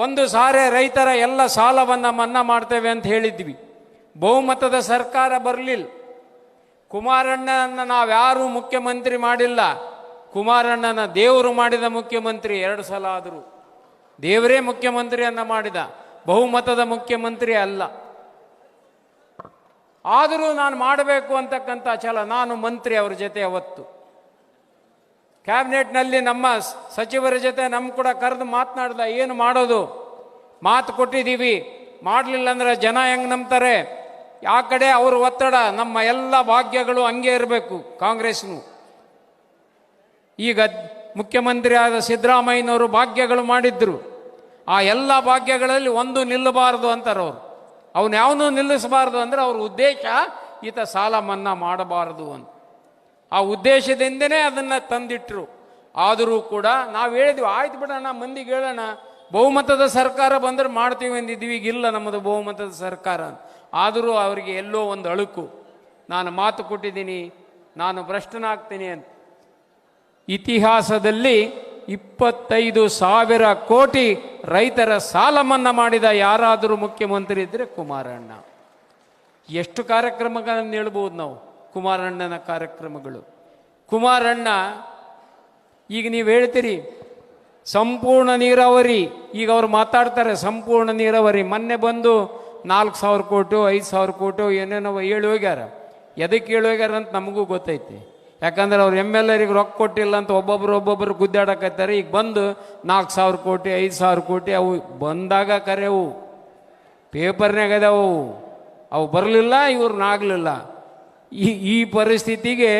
ಒಂದು ಸಾರಿ ರೈತರ ಎಲ್ಲ ಸಾಲವನ್ನು ಮನ್ನಾ ಮಾಡ್ತೇವೆ ಅಂತ ಹೇಳಿದ್ವಿ. ಬಹುಮತದ ಸರ್ಕಾರ ಬರಲಿಲ್ಲ. ಕುಮಾರಣ್ಣನ ನಾವ್ಯಾರೂ ಮುಖ್ಯಮಂತ್ರಿ ಮಾಡಿಲ್ಲ. ಕುಮಾರಣ್ಣನ ದೇವರು ಮಾಡಿದ ಮುಖ್ಯಮಂತ್ರಿ 2 ಸಲ ಆದರೂ. ದೇವರೇ ಮುಖ್ಯಮಂತ್ರಿಯನ್ನ ಮಾಡಿದ, ಬಹುಮತದ ಮುಖ್ಯಮಂತ್ರಿ ಅಲ್ಲ. ಆದರೂ ನಾನು ಮಾಡಬೇಕು ಅಂತಕ್ಕಂಥ ಛಲ. ನಾನು ಮಂತ್ರಿ ಅವ್ರ ಜೊತೆ ಅವತ್ತು ಕ್ಯಾಬಿನೆಟ್ನಲ್ಲಿ ನಮ್ಮ ಸಚಿವರ ಜೊತೆ ನಮ್ಮ ಕೂಡ ಕರೆದು ಮಾತನಾಡ್ದ. ಏನು ಮಾಡೋದು, ಮಾತು ಕೊಟ್ಟಿದ್ದೀವಿ, ಮಾಡಲಿಲ್ಲ ಅಂದ್ರೆ ಜನ ಹೆಂಗೆ ನಂಬ್ತಾರೆ, ಆ ಕಡೆ ಅವ್ರ ಒತ್ತಡ, ನಮ್ಮ ಎಲ್ಲ ಭಾಗ್ಯಗಳು ಹಂಗೆ ಇರಬೇಕು. ಕಾಂಗ್ರೆಸ್ನು ಈಗ ಮುಖ್ಯಮಂತ್ರಿ ಆದ ಸಿದ್ದರಾಮಯ್ಯನವರು ಭಾಗ್ಯಗಳು ಮಾಡಿದ್ರು. ಆ ಎಲ್ಲ ಭಾಗ್ಯಗಳಲ್ಲಿ ಒಂದು ನಿಲ್ಲಬಾರದು ಅಂತಾರೆ ಅವರು. ಅವನು ಯಾವನೂ ನಿಲ್ಲಿಸಬಾರ್ದು ಅಂದರೆ ಅವ್ರ ಉದ್ದೇಶ ಈತ ಸಾಲ ಮನ್ನಾ ಮಾಡಬಾರದು ಅಂತ. ಆ ಉದ್ದೇಶದಿಂದನೇ ಅದನ್ನು ತಂದಿಟ್ಟರು. ಆದರೂ ಕೂಡ ನಾವು ಹೇಳಿದ್ವಿ, ಆಯ್ತು ಬಿಡೋಣ, ಮಂದಿಗೆ ಹೇಳೋಣ, ಬಹುಮತದ ಸರ್ಕಾರ ಬಂದರೆ ಮಾಡ್ತೀವಿ ಅಂದಿದ್ವಿ. ಈಗಿಲ್ಲ ನಮ್ಮದು ಬಹುಮತದ ಸರ್ಕಾರ. ಆದರೂ ಅವರಿಗೆ ಎಲ್ಲೋ ಒಂದು ಅಳುಕು, ನಾನು ಮಾತು ಕೊಟ್ಟಿದ್ದೀನಿ, ನಾನು ಭ್ರಷ್ಟನಾಗ್ತೀನಿ ಅಂತ. ಇತಿಹಾಸದಲ್ಲಿ 25,000 ಕೋಟಿ ರೈತರ ಸಾಲ ಮನ್ನಾ ಮಾಡಿದ ಯಾರಾದರೂ ಮುಖ್ಯಮಂತ್ರಿ ಇದ್ದರೆ ಕುಮಾರಣ್ಣ. ಎಷ್ಟು ಕಾರ್ಯಕ್ರಮಗಳನ್ನು ಹೇಳ್ಬೋದು ನಾವು, ಕುಮಾರಣ್ಣನ ಕಾರ್ಯಕ್ರಮಗಳು. ಕುಮಾರಣ್ಣ ಈಗ ನೀವು ಹೇಳ್ತೀರಿ ಸಂಪೂರ್ಣ ನೀರಾವರಿ, ಈಗ ಅವ್ರು ಮಾತಾಡ್ತಾರೆ ಸಂಪೂರ್ಣ ನೀರಾವರಿ. ಮೊನ್ನೆ ಬಂದು 4,000 ಕೋಟಿ 5,000 ಕೋಟಿ ಏನೇನೋ ಹೇಳಿ ಹೋಗ್ಯಾರ. ಎದಕ್ಕೆ ಹೇಳಿ ಹೋಗ್ಯಾರ ಅಂತ ನಮಗೂ ಗೊತ್ತೈತಿ. ಯಾಕಂದ್ರೆ ಅವ್ರು MLAರಿಗೆ ರೊಕ್ಕ ಕೊಟ್ಟಿಲ್ಲ ಅಂತ ಒಬ್ಬೊಬ್ಬರು ಗುದ್ದಾಡಕತ್ತಾರೆ. ಈಗ ಬಂದು 4,000 ಕೋಟಿ 5,000 ಕೋಟಿ ಅವು ಬಂದಾಗ ಕರೆವು ಪೇಪರ್ನಾಗ ಅದಾವು, ಅವು ಬರಲಿಲ್ಲ, ಇವ್ರನ್ನಾಗಲಿಲ್ಲ. ಈ ಪರಿಸ್ಥಿತಿಗೆ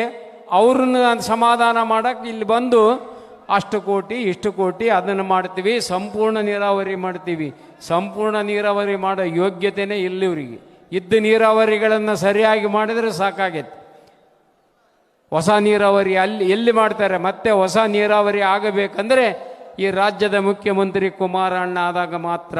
ಅವ್ರನ್ನ ಸಮಾಧಾನ ಮಾಡಕ್ಕೆ ಇಲ್ಲಿ ಬಂದು ಅಷ್ಟು ಕೋಟಿ ಇಷ್ಟು ಕೋಟಿ ಅದನ್ನು ಮಾಡ್ತೀವಿ, ಸಂಪೂರ್ಣ ನೀರಾವರಿ ಮಾಡ್ತೀವಿ. ಸಂಪೂರ್ಣ ನೀರಾವರಿ ಮಾಡೋ ಯೋಗ್ಯತೆಯೇ ಇಲ್ಲಿವರಿಗೆ. ಇದ್ದ ನೀರಾವರಿಗಳನ್ನು ಸರಿಯಾಗಿ ಮಾಡಿದರೆ ಸಾಕಾಗೈತೆ. ಹೊಸ ನೀರಾವರಿ ಎಲ್ಲಿ ಮಾಡ್ತಾರೆ? ಮತ್ತೆ ಹೊಸ ನೀರಾವರಿ ಆಗಬೇಕಂದ್ರೆ ಈ ರಾಜ್ಯದ ಮುಖ್ಯಮಂತ್ರಿ ಕುಮಾರಣ್ಣ ಆದಾಗ ಮಾತ್ರ.